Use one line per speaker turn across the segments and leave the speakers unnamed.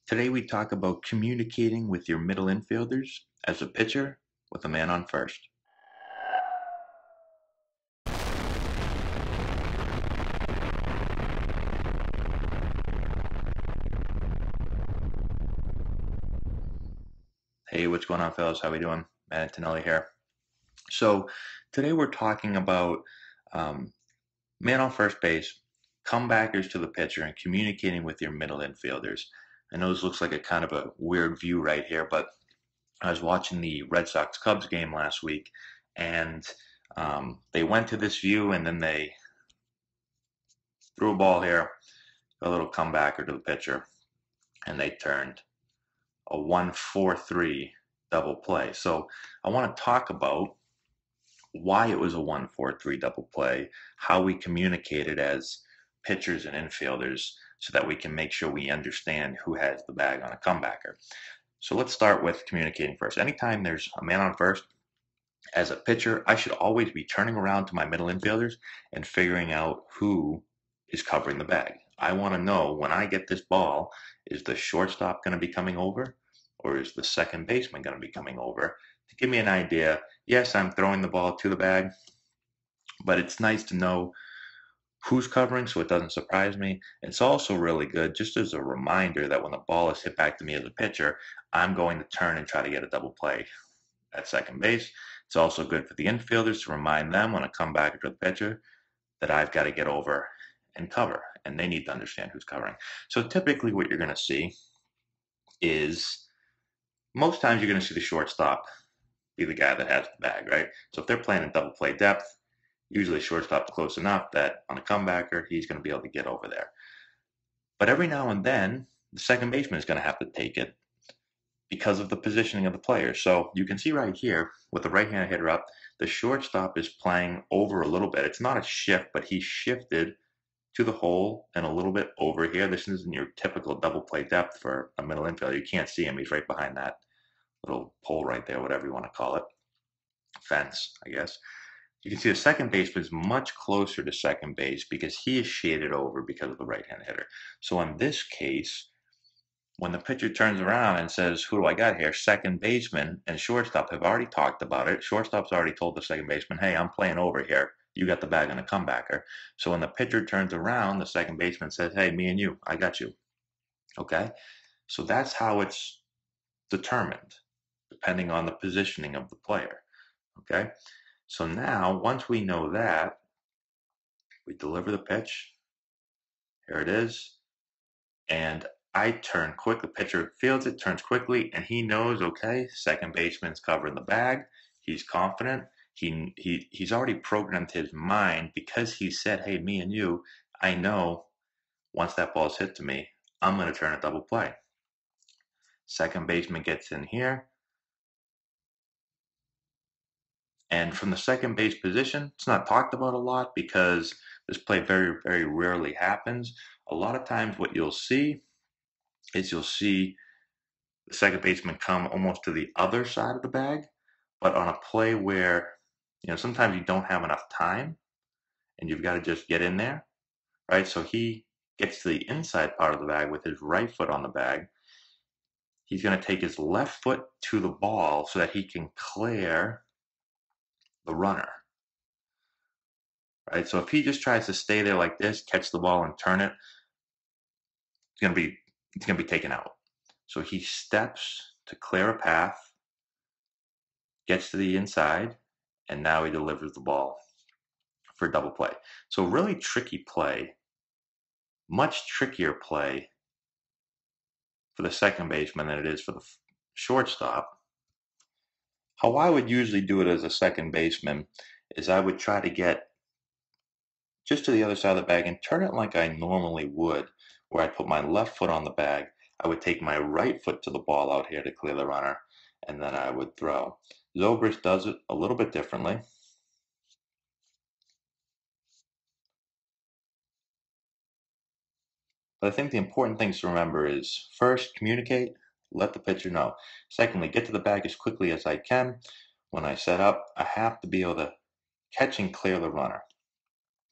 Today we talk about communicating with your middle infielders as a pitcher with a man on first. Hey, what's going on, fellas? How we doing? Matt Antonelli here. So today we're talking about um, man on first base, comebackers to the pitcher, and communicating with your middle infielders. I know this looks like a kind of a weird view right here, but I was watching the Red Sox Cubs game last week, and they went to this view, and then they threw a ball here, a little comebacker to the pitcher, and they turned a 1-4-3 double play. So I want to talk about why it was a 1-4-3 double play, how we communicated as pitchers and infielders so that we can make sure we understand who has the bag on a comebacker. So let's start with communicating first. Anytime there's a man on first, as a pitcher, I should always be turning around to my middle infielders and figuring out who is covering the bag. I want to know when I get this ball, is the shortstop going to be coming over or is the second baseman going to be coming over to give me an idea. Yes, I'm throwing the ball to the bag, but it's nice to know who's covering so it doesn't surprise me. It's also really good just as a reminder that when the ball is hit back to me as a pitcher, I'm going to turn and try to get a double play at second base. It's also good for the infielders to remind them when I come back to the pitcher that I've got to get over and cover, and they need to understand who's covering. So typically what you're going to see is most times you're going to see the shortstop be the guy that has the bag, right? So if they're playing in double play depth, usually shortstop's close enough that on a comebacker, he's going to be able to get over there. But every now and then, the second baseman is going to have to take it because of the positioning of the player. So you can see right here with the right-handed hitter up, the shortstop is playing over a little bit. It's not a shift, but he shifted to the hole and a little bit over here. This isn't your typical double play depth for a middle infielder. You can't see him. He's right behind that little pole right there, whatever you want to call it. Fence, I guess. You can see the second baseman is much closer to second base because he is shaded over because of the right-handed hitter. So in this case, when the pitcher turns around and says, "Who do I got here?" Second baseman and shortstop have already talked about it. Shortstop's already told the second baseman, "Hey, I'm playing over here. You got the bag on a comebacker." So when the pitcher turns around, the second baseman says, "Hey, me and you, I got you." Okay? So that's how it's determined, depending on the positioning of the player. Okay? So now, once we know that, we deliver the pitch. Here it is. And I turn quick. The pitcher fields it, turns quickly, and he knows, okay, second baseman's covering the bag. He's confident. He's already programmed his mind because he said, "Hey, me and you, I know once that ball's hit to me, I'm going to turn a double play." Second baseman gets in here, and from the second base position, it's not talked about a lot because this play very, very rarely happens. A lot of times, what you'll see is you'll see the second baseman come almost to the other side of the bag, but on a play where, sometimes you don't have enough time and you've got to just get in there, right? So he gets to the inside part of the bag with his right foot on the bag. He's going to take his left foot to the ball so that he can clear the runner, right? So if he just tries to stay there like this, catch the ball and turn it, it's going to be taken out. So he steps to clear a path, gets to the inside, and now he delivers the ball for double play. So really tricky play, much trickier play for the second baseman than it is for the shortstop. How I would usually do it as a second baseman is I would try to get just to the other side of the bag and turn it like I normally would, where I'd put my left foot on the bag. I would take my right foot to the ball out here to clear the runner, and then I would throw. Zobrist does it a little bit differently. But I think the important things to remember is first, communicate, let the pitcher know. Secondly, get to the bag as quickly as I can. When I set up, I have to be able to catch and clear the runner.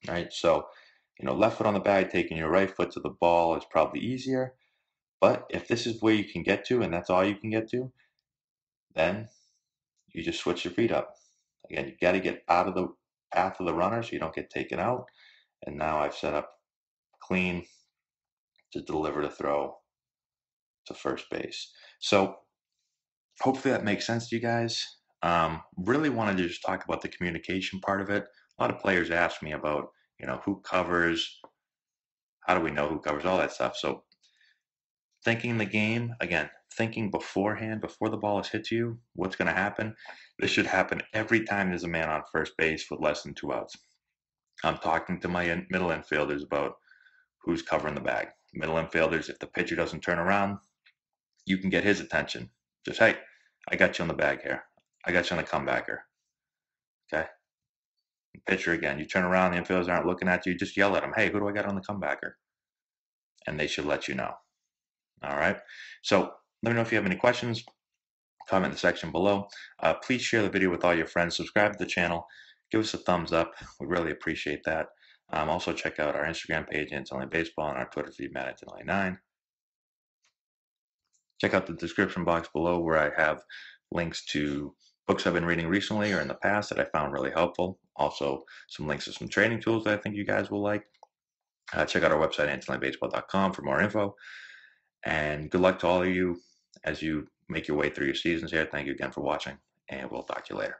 Right? So, left foot on the bag, taking your right foot to the ball is probably easier. But if this is where you can get to and that's all you can get to, then you just switch your feet up. Again, you got to get out of the path of the runner so you don't get taken out. And now I've set up clean to deliver the throw to first base. So hopefully that makes sense to you guys. Really wanted to just talk about the communication part of it. A lot of players ask me about, who covers, how do we know who covers, all that stuff. So thinking the game, again, thinking beforehand, before the ball is hit to you, what's going to happen. This should happen every time there's a man on first base with less than 2 outs. I'm talking to my middle infielders about who's covering the bag. Middle infielders, if the pitcher doesn't turn around, you can get his attention. Just, hey, I got you on the bag here. I got you on the comebacker. Okay. Pitcher again. You turn around, the infielders aren't looking at you. Just yell at them. Hey, who do I got on the comebacker? And they should let you know. All right. So let me know if you have any questions. Comment in the section below. Please share the video with all your friends. Subscribe to the channel. Give us a thumbs up. We really appreciate that. Also check out our Instagram page, Antonelli Baseball, and our Twitter feed, Antonelli9. Check out the description box below where I have links to books I've been reading recently or in the past that I found really helpful. Also, some links to some training tools that I think you guys will like. Check out our website, AntonelliBaseball.com, for more info. And good luck to all of you as you make your way through your seasons here. Thank you again for watching, and we'll talk to you later.